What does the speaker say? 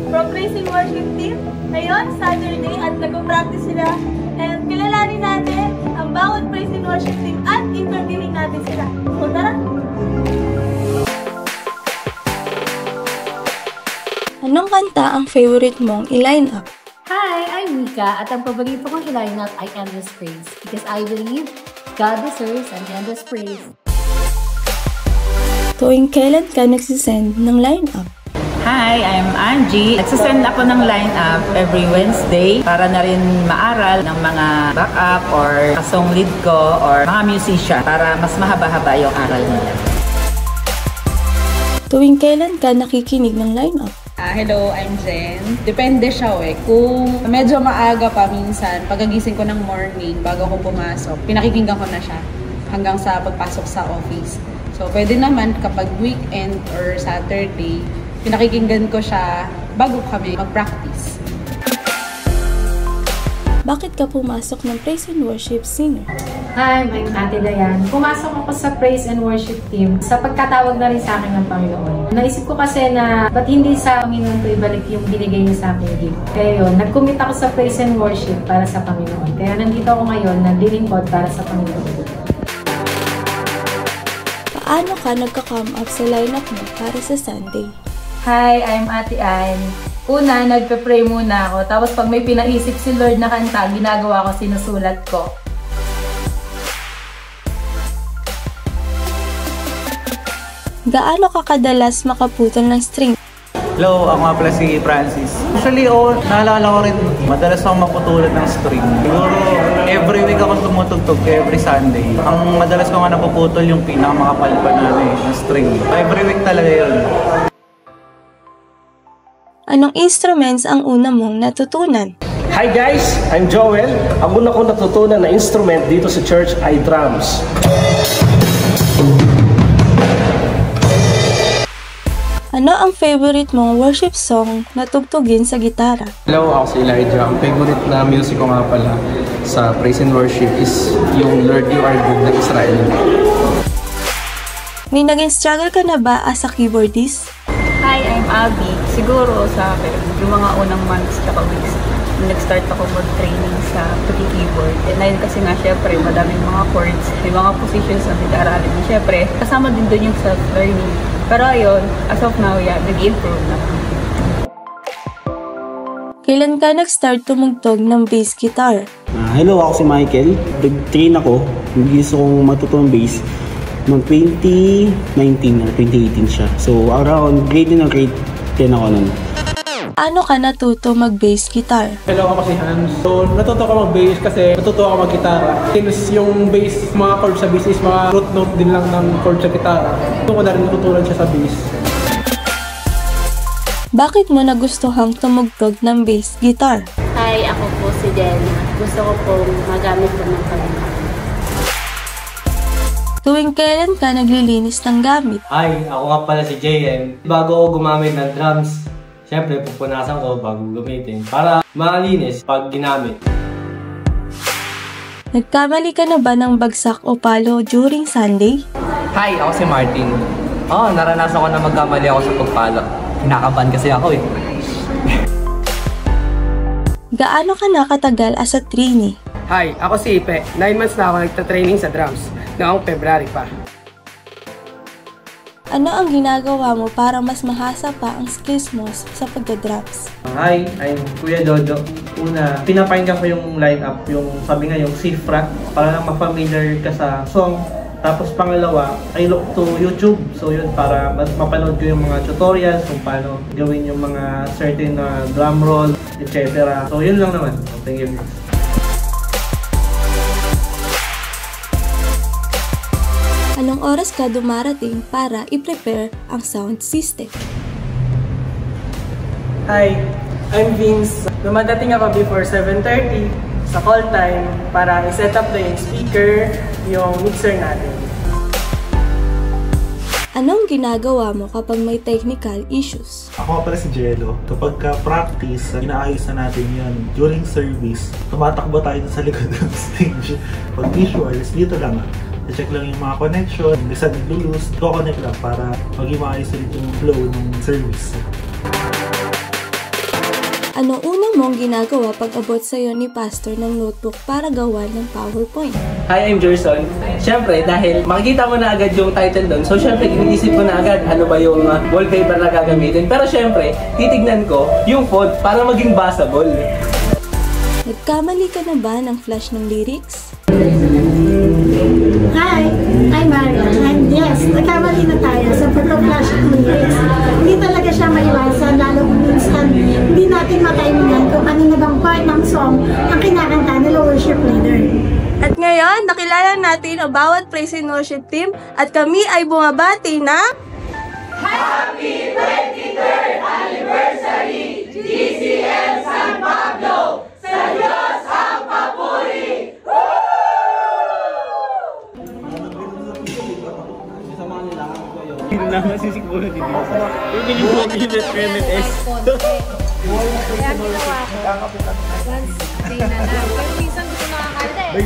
from Praise and Worship Team. Ngayon, Saturday at nag-practice sila. And kilalanin natin ang bawat Praise and Worship Team at interviewin natin sila. So tara! Anong kanta ang favorite mong i-line up? Hi, I'm Mika at ang paborito kong i-line up ay Endless Praise because I believe God deserves an endless praise. Tuwing kailan ka nagsisend ng line up? Hi, I'm Angie. Nagsasend ako ng line up every Wednesday para na rin maaral ng mga backup or kasong lead ko or mga musician para mas mahaba-haba yung aral nila. Tuwing kailan ka nakikinig ng line up? Hello, I'm Jen. Depende siya kung medyo maaga pa minsan, pagagising ko ng morning bago ako pumasok, pinakikinggan ko na siya hanggang sa pagpasok sa office. So, pwede naman kapag weekend or Saturday, pinakikinggan ko siya bago kami mag-practice. Bakit ka pumasok ng Praise and Worship Singer? Hi, I'm Ate Dayan. Pumasok ako sa Praise and Worship Team sa pagkatawag na rin sa akin ng Panginoon. Naisip ko kasi na ba't hindi sa Panginoon ko ibalik yung binigay niya sa akin gift. Kaya yun, nag-commit ako sa Praise and Worship para sa Panginoon. Kaya nandito ako ngayon, naglilingkod para sa Panginoon. Paano ka nagka-come up sa lineup mo para sa Sunday? Hi, I'm Ate Ann. Una, nagpe-pray muna ako. Tapos pag may pinaisip si Lord na kanta, ginagawa ko, sinusulat ko. Gaano ka kadalas makaputol ng string? Hello, ako nga pala si Francis. Actually, naalala ko rin, madalas akong maputulan ng string. Siguro, every week ako tumutugtog, every Sunday. Ang madalas ko nga napuputol yung pinakamakapal pa namin, ng string. Every week talaga yun. Anong instruments ang una mong natutunan? Hi guys, I'm Joel. Ang una kong natutunan na instrument dito sa church ay drums. Ano ang favorite mong worship song na tugtugin sa gitara? Hello, ako si Elijah. Ang favorite na music ko nga pala sa Praise and Worship is yung Lord You Are Good ng Israel. May naging struggle ka na ba as a keyboardist? Hi, I'm Abby. Siguro sa akin, yung mga unang months tsaka weeks, nag-start ako mag-training sa pag-keyboard. And ayun kasi nga, syempre, madaming mga chords, may mga positions na nag-aaralin. Syempre, kasama din doon yung self-learning. Pero ayun, as of now, nag-improve na. Kailan ka nag-start tumugtog ng bass guitar? Hello, ako si Michael. Nag-train ako. Gusto kong matutunan bass. Noong 2019 or 2018 siya. So, around grade 9 or grade 10 ako nun. Ano ka natuto mag-bass guitar? Hello, ako si Hans. So, natuto ako mag-bass kasi natuto ako mag-gitara. Since yung bass, mga chords sa bass is mga root note din lang ng chord sa gitara. Ito ko na rin natutunan siya sa bass. Bakit mo nagustuhang tumugtog ng bass guitar? Hi, ako po si Jenny. Gusto ko pong magamit ko ng Panginoon. Tuwing kailan ka naglilinis ng gamit? Hi, ako nga pala si JM. Bago ako gumamit ng drums, syempre pupunasan ko bago gamitin para malinis pag ginamit. Nagkamali ka na ba ng bagsak o palo during Sunday? Hi, ako si Martin. Naranasan ko na magkamali ako sa pagpalo. Kinakabahan kasi ako eh. Gaano ka nakatagal as a trainee? Hi, ako si Ipe. 9 months na ako nagta-training sa drums. Noong February pa. Ano ang ginagawa mo para mas mahasa pa ang skills mo sa pagdadrops? Hi, I'm Kuya Dodo. Una, pinapakinggan ko yung lineup, yung sabi nga yung cifra, para lang ma-familiar ka sa song. Tapos pangalawa, I look to YouTube. So yun, para mapanood ko yung mga tutorials kung paano gawin yung mga certain drum roll, etc. So yun lang naman. Thank you. Anong oras ka dumarating para i-prepare ang sound system? Hi, I'm Vince. Dumadating ako before 7:30 sa call time para i-set up na yung speaker, yung mixer natin. Anong ginagawa mo kapag may technical issues? Ako pala si Jello. Kapag ka-practice, inaayos na natin yun. During service, tumatakbo tayo sa likod ng stage. Pag visuals, dito lang. I-check lang yung mga connection, isa naglulus, go-connect lang para maging maayos ulit yung flow ng service. Anong unang mong ginagawa pag abot sa'yo ni Pastor ng notebook para gawa ng PowerPoint? Hi, I'm Jerson. Siyempre, dahil makikita mo na agad yung title doon, so siyempre, iniisip ko na agad ano ba yung wallpaper na gagamitin. Pero siyempre, titignan ko yung font para maging basable. Nagkamali ka na ba ng flash ng lyrics? Hi, I'm Marian. And yes, nagkamali na tayo sa pagka-flash ng lyrics. Hindi talaga siya maiwasan, lalo kung minsan hindi natin makainingan kung ano na bang part ng song ang kinakanta ng worship leader. At ngayon, nakilala natin ang bawat praise and worship team at kami ay bumabati na Happy 23rd Anniversary GCM San Pablo! Sa Diyos ang papuri! Hindi na masisiguro dito. Hindi yung pag-ibit PMS. Kaya ginawa ko. Once, day na na. Pero minsan gusto nakakala eh.